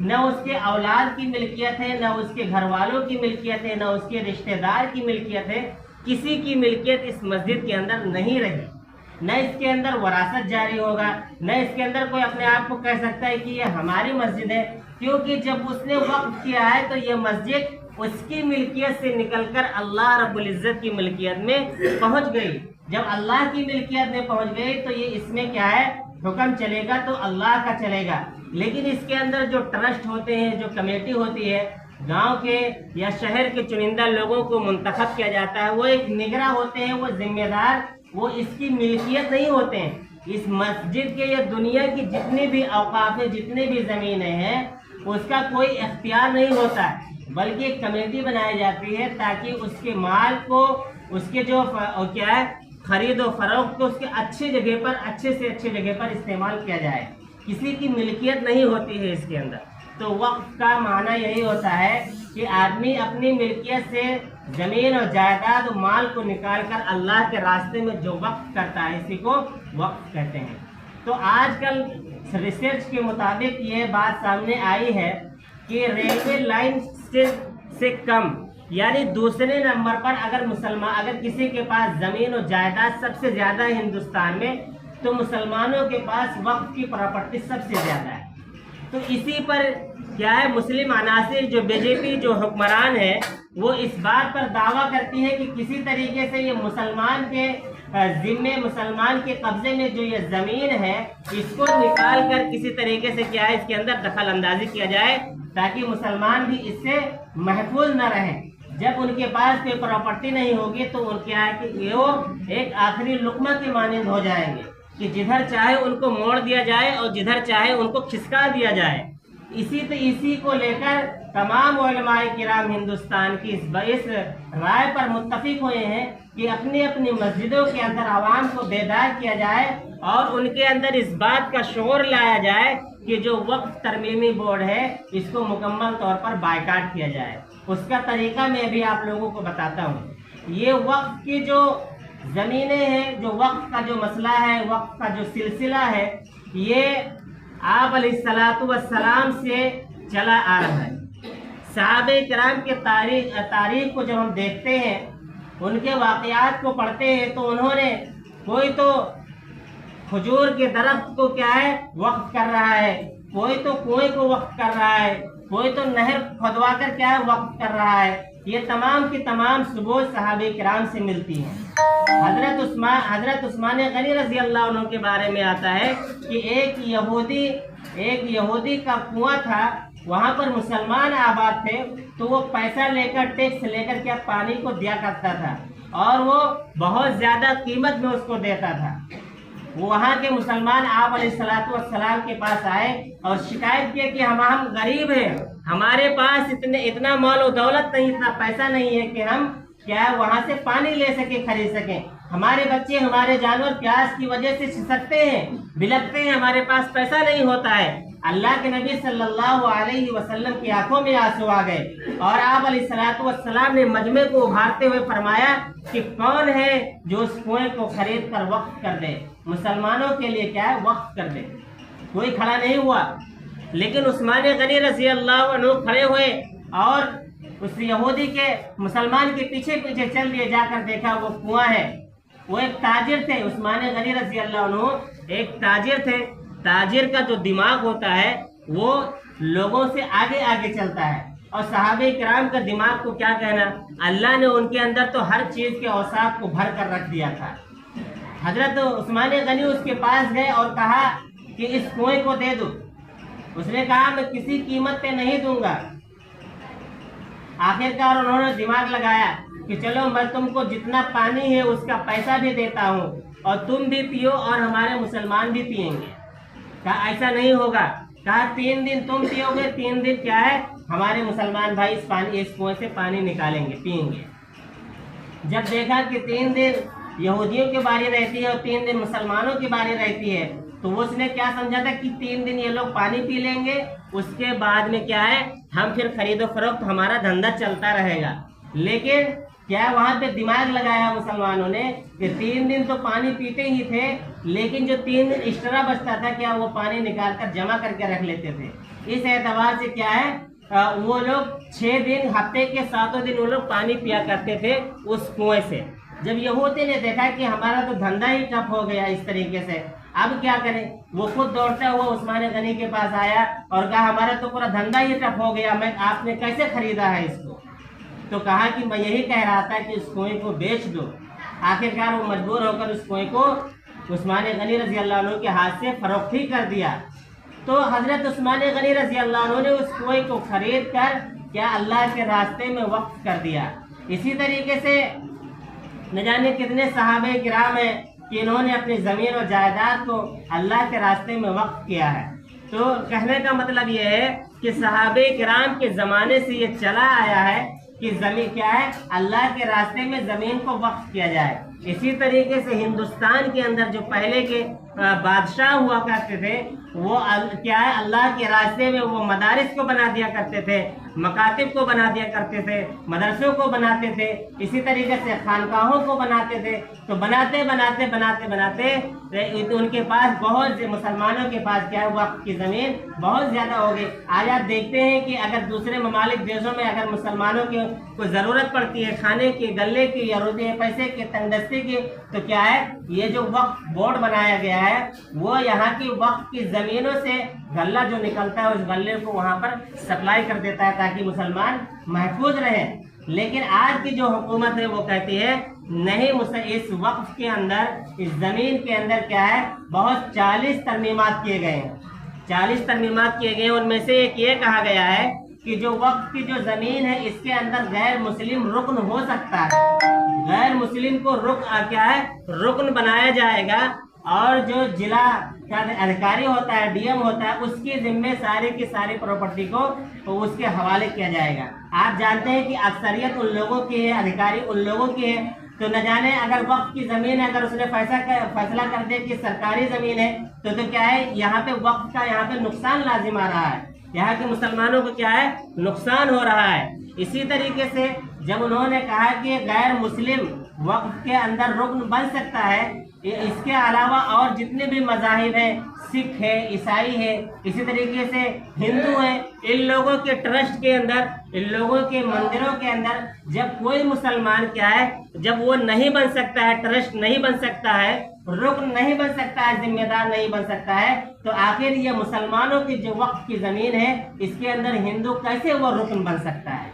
نہ اس کے اولاد کی ملکیت ہے، نہ اس کے گھر والوں کی ملکیت ہے، نہ اس کے رشتہ دار کی ملکیت ہے، کسی کی ملکیت اس مسجد کے اندر نہیں رہی، نہ اس کے اندر وراثت جاری ہوگا، نہ اس کے اندر کوئی اپنے آپ کو کہہ سکتا ہے کہ یہ ہماری مسجد ہے، کیونکہ جب اس نے وقف کیا ہے تو یہ مسجد اس کی ملکیت سے نکل کر اللہ رب العزت کی ملکیت میں پہنچ گئی۔ جب اللہ کی ملکیت میں پہنچ گئی تو یہ اس میں کیا ہے، حکم چلے گا تو اللہ کا چلے گا۔ لیکن اس کے اندر جو ٹرسٹ ہوتے ہیں، جو کمیٹی ہوتی ہے، گاؤں کے یا شہر کے چنندہ لوگوں کو منتخب کیا جاتا ہے، وہ ایک نگراں ہوتے ہیں، وہ ذمہ دار، وہ اس کی ملکیت نہیں ہوتے ہیں۔ اس مسجد کے یا دنیا کی جتنی بھی اوقاف ہیں، جتنی بھی زمینیں ہیں، اس کا کوئی اختیار نہیں ہوتا ہے، بلکہ ایک کمیٹی بنائی جاتی ہے تاکہ اس کے مال کو، اس کے جو کیا ہے خرید و فروخت کو اس کے اچھی جگہ پر، اچھے سے اچھی جگہ پر استعمال کیا جائے، کسی کی ملکیت نہیں ہوتی ہے اس کے اندر۔ تو وقف کا معنی یہی ہوتا ہے کہ آدمی اپنی ملکیت سے زمین اور جائیداد و مال کو نکال کر اللہ کے راستے میں جو وقف کرتا ہے، اسی کو وقف کہتے ہیں۔ تو آج کل ریسرچ کے مطابق یہ بات سامنے آئی ہے کہ ریلوے لائن سے کم، یعنی دوسرے نمبر پر اگر کسی کے پاس زمین و جائیداد سب سے زیادہ ہے ہندوستان میں، تو مسلمانوں کے پاس وقف کی پراپرٹی سب سے زیادہ ہے۔ تو اسی پر کیا ہے، مسلم عناصر جو بی جے پی جو حکمران ہے، وہ اس بات پر دعویٰ کرتی ہے کہ کسی طریقے سے یہ مسلمان کے ذمے، مسلمان کے قبضے میں جو یہ زمین ہے، اس کو نکال کر کسی طریقے سے کیا ہے اس کے اندر دخل اندازی کیا جائے تاکہ مسلمان بھی اس سے محفوظ نہ رہیں۔ جب ان کے پاس کوئی پراپرٹی نہیں ہوگی تو ان کیا ہے کہ وہ ایک آخری لقمہ کے مانند ہو جائیں گے کہ جدھر چاہے ان کو موڑ دیا جائے اور جدھر چاہے ان کو کھسکا دیا جائے۔ اسی کو لے کر تمام علماء کرام ہندوستان کی اس رائے پر متفق ہوئے ہیں کہ اپنی اپنی مسجدوں کے اندر عوام کو بیدار کیا جائے اور ان کے اندر اس بات کا شعور لایا جائے کہ جو وقف ترمیمی بورڈ ہے اس کو مکمل طور پر بائیکاٹ کیا جائے۔ اس کا طریقہ میں بھی آپ لوگوں کو بتاتا ہوں۔ یہ وقف کی جو زمینیں ہیں، جو وقف کا جو مسئلہ ہے، وقف کا جو سلسلہ ہے، یہ آپ علیہ الصلوۃ والسلام سے چلا آ رہا ہے۔ صحابہ کرام کے تاریخ کو جب ہم دیکھتے ہیں، ان کے واقعات کو پڑھتے ہیں، تو انہوں نے کوئی تو کھجور کے درخت کو کیا ہے وقف کر رہا ہے، کوئی تو کنویں کو وقف کر رہا ہے، کوئی تو نہر کھودوا کر کیا ہے وقف کر رہا ہے۔ یہ تمام کی تمام ثبوت صحابہ کرام سے ملتی ہیں۔ حضرت عثمان غنی رضی اللہ عنہ کے بارے میں آتا ہے کہ ایک یہودی کا کنواں تھا، وہاں پر مسلمان آباد تھے، تو وہ پیسہ لے کر، ٹیکس لے کر کیا پانی کو دیا کرتا تھا، اور وہ بہت زیادہ قیمت میں اس کو دیتا تھا۔ وہاں کے مسلمان آپ علیہ الصلوۃ والسلام کے پاس آئے اور شکایت کی کہ ہم غریب ہیں، ہمارے پاس اتنا مال و دولت نہیں، اتنا پیسہ نہیں ہے کہ ہم کیا ہے وہاں سے پانی لے سکیں، خرید سکیں، ہمارے بچے، ہمارے جانور پیاس کی وجہ سے سسکتے ہیں، بلکتے ہیں، ہمارے پاس پیسہ نہیں ہوتا ہے۔ اللہ کے نبی صلی اللہ علیہ وسلم کی آنکھوں میں آنسو آ گئے اور آپ علیہ الصلوۃ والسلام نے مجمع کو ابھارتے ہوئے فرمایا کہ کون ہے جو اس کنویں کو خرید کر وقف کر دے، مسلمانوں کے لیے کیا ہے وقف کر دے۔ کوئی کھڑا نہیں ہوا، لیکن عثمان غنی رضی اللہ عنہ کھڑے ہوئے اور اس یہودی کے مسلمان کے پیچھے پیچھے چل دیے، جا کر دیکھا وہ کنواں ہے۔ وہ ایک تاجر تھے، عثمان غنی رضی اللہ عنہ ایک تاجر تھے۔ تاجر کا جو دماغ ہوتا ہے وہ لوگوں سے آگے آگے چلتا ہے، اور صحابہ کرام کا دماغ کو کیا کہنا، اللہ نے ان کے اندر تو ہر چیز کے اوصاف کو بھر کر رکھ دیا تھا۔ حضرت عثمان غنی اس کے پاس گئے اور کہا کہ اس کنویں کو دے دو۔ اس نے کہا میں کسی قیمت پہ نہیں دوں گا۔ آخرکار انہوں نے دماغ لگایا کہ چلو میں تم کو جتنا پانی ہے اس کا پیسہ بھی دیتا ہوں اور تم بھی پیو اور ہمارے مسلمان بھی پیئیں گے۔ کہا ایسا نہیں ہوگا، کہا 3 دن تم پیو گے، 3 دن کیا ہے ہمارے مسلمان بھائی اس کنویں سے پانی نکالیں گے، پئیں گے۔ جب دیکھا کہ 3 دن یہودیوں کی باری رہتی ہے اور 3 دن مسلمانوں کی باری رہتی ہے، تو اس نے کیا سمجھا تھا کہ 3 دن یہ لوگ پانی پی لیں گے، اس کے بعد میں کیا ہے ہم پھر خرید و فروخت، ہمارا دھندا چلتا رہے گا۔ لیکن کیا وہاں پہ دماغ لگایا مسلمانوں نے کہ 3 دن تو پانی پیتے ہی تھے، لیکن جو 3 دن ایکسٹرا بچتا تھا کیا وہ پانی نکال کر جمع کر کے رکھ لیتے تھے۔ اس اعتبار سے کیا ہے وہ لوگ 6 دن ہفتے کے 7 دن وہ لوگ پانی پیا کرتے تھے اس کنویں سے۔ جب یہودی نے دیکھا کہ ہمارا تو دھندا ہی ٹھپ ہو گیا اس طریقے سے، اب کیا کریں، وہ خود دوڑتا ہوا عثمان غنی کے پاس آیا اور کہا ہمارا تو پورا دھندا ہی ٹھپ ہو گیا، آپ نے کیسے خریدا ہے اس کو؟ تو کہا کہ میں یہی کہہ رہا تھا کہ اس کنویں کو بیچ دو۔ آخرکار وہ مجبور ہو کر اس کنویں کو عثمان غنی رضی اللہ عنہ کے ہاتھ سے فروخت کر دیا۔ تو حضرت عثمان غنی رضی اللہ عنہ نے اس کنویں کو خرید کر کیا اللہ کے راستے میں وقف کر دیا۔ اسی طریقے سے نہ جانے کتنے صحابہ کرام ہیں کہ انہوں نے اپنی زمین اور جائیداد کو اللہ کے راستے میں وقف کیا ہے۔ تو کہنے کا مطلب یہ ہے کہ صحابہ کرام کے زمانے سے یہ چلا آیا ہے کہ زمین کیا ہے، اللہ کے راستے میں زمین کو وقف کیا جائے۔ اسی طریقے سے ہندوستان کے اندر جو پہلے کے بادشاہ ہوا کرتے تھے وہ کیا ہے، اللہ کے راستے میں وہ مدارس کو بنا دیا کرتے تھے، مکاتب کو بنا دیا کرتے تھے، مدرسوں کو بناتے تھے، اسی طریقے سے خانقاہوں کو بناتے تھے۔ تو بناتے ان کے پاس بہت سے مسلمانوں کے پاس کیا ہے، وقف کی زمین بہت زیادہ ہو گئی۔ آج آپ دیکھتے ہیں کہ اگر دوسرے ممالک دیشوں میں اگر مسلمانوں کی کوئی ضرورت پڑتی ہے کھانے کی، غلے کی یا روپے پیسے کی، تنگدستی کی، تو کیا ہے، یہ جو وقف بورڈ بنایا گیا ہے وہ یہاں کی وقف کی زمینوں سے غلہ جو نکلتا ہے اس غلے کو وہاں پر سپلائی کر دیتا ہے تاکہ مسلمان محفوظ رہے۔ لیکن آج کی جو حکومت ہے وہ کہتی ہے نہیں، اس وقف کے اندر، اس زمین کے اندر کیا ہے، بہت 40 ترمیمات کیے گئے ہیں، 40 ترمیمات کیے گئے ہیں۔ ان میں سے ایک یہ کہا گیا ہے کہ جو وقف کی جو زمین ہے اس کے اندر غیر مسلم رکن ہو سکتا ہے، غیر مسلم کو رکن بنایا جائے گا، اور جو ضلع کا ادھیکاری ہوتا ہے، ڈی ایم ہوتا ہے، اس کی ذمہ ساری کی ساری پراپرٹی کو اس کے حوالے کیا جائے گا۔ آپ جانتے ہیں کہ اکثریت ان لوگوں کی ہے، ادھیکاری ان لوگوں کی ہے، تو نہ جانے اگر وقف کی زمین ہے، اگر اس نے فیصلہ کر دے کہ سرکاری زمین ہے تو کیا ہے، یہاں پہ وقف کا یہاں پہ نقصان لازم آ رہا ہے، یہاں کے مسلمانوں کو کیا ہے، نقصان ہو رہا ہے۔ اسی طریقے سے جب انہوں نے کہا کہ غیر مسلم وقف کے اندر رکن بن سکتا ہے، اس کے علاوہ اور جتنے بھی مذاہب ہیں، سکھ ہے، عیسائی ہے، اسی طریقے سے ہندو ہیں، ان لوگوں کے ٹرسٹ کے اندر، ان لوگوں کے مندروں کے اندر جب کوئی مسلمان کیا ہے، جب وہ نہیں بن سکتا ہے، ٹرسٹ نہیں بن سکتا ہے، رکن نہیں بن سکتا ہے، ذمہ دار نہیں بن سکتا ہے، تو آخر یہ مسلمانوں کی جو وقف کی زمین ہے اس کے اندر ہندو کیسے وہ رکن بن سکتا ہے؟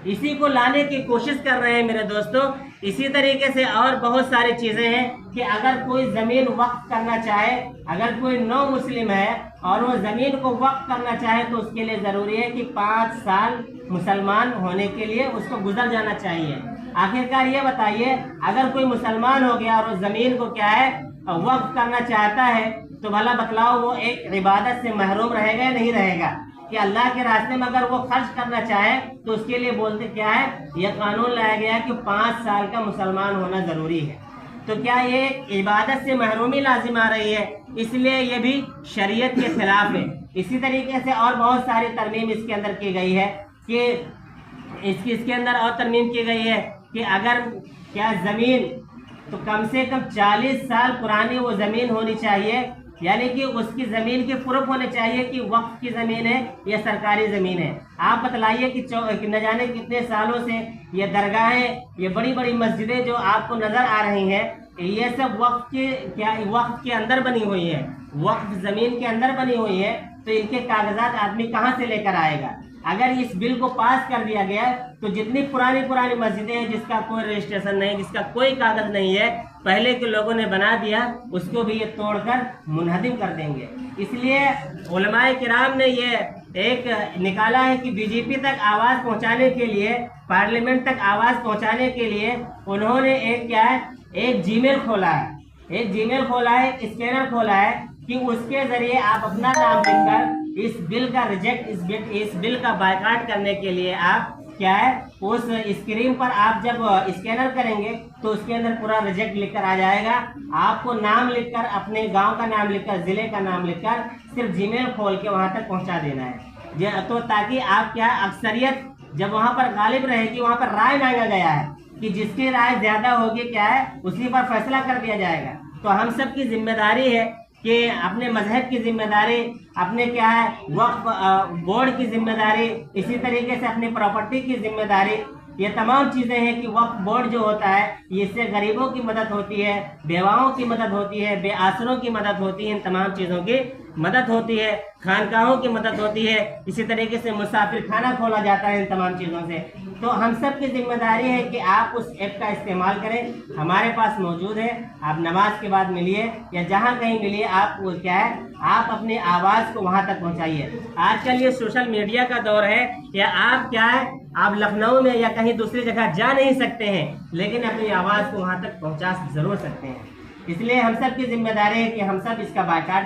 اسی کو لانے کی کوشش کر رہے ہیں میرے دوستوں۔ اسی طریقے سے اور بہت ساری چیزیں ہیں کہ اگر کوئی زمین وقف کرنا چاہے، اگر کوئی نو مسلم ہے اور وہ زمین کو وقف کرنا چاہے تو اس کے لیے ضروری ہے کہ 5 سال مسلمان ہونے کے لیے اس کو گزر جانا چاہیے۔ آخرکار یہ بتائیے، اگر کوئی مسلمان ہو گیا اور اس زمین کو کیا ہے وقف کرنا چاہتا ہے تو بھلا بتلاؤ وہ ایک عبادت سے محروم رہے گا یا نہیں رہے گا؟ کہ اللہ کے راستے میں اگر وہ خرچ کرنا چاہے تو اس کے لیے بولتے کیا ہے، یہ قانون لایا گیا ہے کہ 5 سال کا مسلمان ہونا ضروری ہے۔ تو کیا یہ ایک عبادت سے محرومی لازم آ رہی ہے، اس لیے یہ بھی شریعت کے خلاف ہے۔ اسی طریقے سے اور بہت ساری ترمیم اس کے اندر کی گئی ہے کہ اس کے اندر اور ترمیم کی گئی ہے کہ اگر کیا زمین تو کم سے کم 40 سال پرانی وہ زمین ہونی چاہیے، یعنی کہ اس کی زمین کے پروف ہونے چاہیے کہ وقف کی زمین ہے یا سرکاری زمین ہے۔ آپ بتلائیے کہ نہ جانے کتنے سالوں سے یہ درگاہیں، یہ بڑی بڑی مسجدیں جو آپ کو نظر آ رہی ہیں، یہ سب وقف کے اندر بنی ہوئی ہیں، وقف زمین کے اندر بنی ہوئی ہے، تو ان کے کاغذات آدمی کہاں سے لے کر آئے گا؟ اگر اس بل کو پاس کر دیا گیا تو جتنی پرانی مسجدیں ہیں جس کا کوئی رجسٹریشن نہیں، جس کا کوئی کاغذ نہیں ہے، پہلے کے لوگوں نے بنا دیا، اس کو بھی یہ توڑ کر منہدم کر دیں گے۔ اس لیے علماء کرام نے یہ ایک نکالا ہے کہ بی جے پی تک آواز پہنچانے کے لیے، پارلیمنٹ تک آواز پہنچانے کے لیے انہوں نے ایک جی میل کھولا ہے، اسکینر کھولا ہے کہ اس کے ذریعے آپ اپنا نام لکھ کر اس بل کا بائیکاٹ کرنے کے لیے آپ کیا ہے، اس اسکرین پر آپ جب اسکینر کریں گے تو اس کے اندر پورا ریجیکٹ لکھ کر آ جائے گا۔ آپ کو نام لکھ کر، اپنے گاؤں کا نام لکھ کر، ضلع کا نام لکھ کر صرف جی میل کھول کے وہاں تک پہنچا دینا ہے، تو تاکہ آپ کیا اکثریت جب وہاں پر غالب رہے گی، وہاں پر رائے مانگا گیا ہے کہ جس کی رائے زیادہ ہوگی کیا ہے اسی پر فیصلہ کر دیا جائے گا. تو ہم سب کی ذمہ داری ہے کہ اپنے مذہب کی ذمہ داری، اپنے کیا ہے وقف بورڈ کی ذمہ داری، اسی طریقے سے اپنی پراپرٹی کی ذمہ داری، یہ تمام چیزیں ہیں کہ وقف بورڈ جو ہوتا ہے یہ اس سے غریبوں کی مدد ہوتی ہے، بیواؤں کی مدد ہوتی ہے، بے آسروں کی مدد ہوتی ہے، ان تمام چیزوں کی مدد ہوتی ہے، خانقاہوں کی مدد ہوتی ہے، اسی طریقے سے مسافر خانہ کھولا جاتا ہے ان تمام چیزوں سے. تو ہم سب کی ذمہ داری ہے کہ آپ اس ایپ کا استعمال کریں. ہمارے پاس موجود ہے، آپ نماز کے بعد ملیے یا جہاں کہیں ملیے، آپ وہ کیا ہے آپ اپنی آواز کو وہاں تک پہنچائیے. آج کل یہ سوشل میڈیا کا دور ہے کہ آپ کیا ہے آپ لکھنؤ میں یا کہیں دوسری جگہ جا نہیں سکتے ہیں لیکن اپنی آواز کو وہاں تک پہنچا ضرور سکتے ہیں. اس لیے ہم سب کی ذمہ داری ہے کہ ہم سب اس کا بائیکاٹ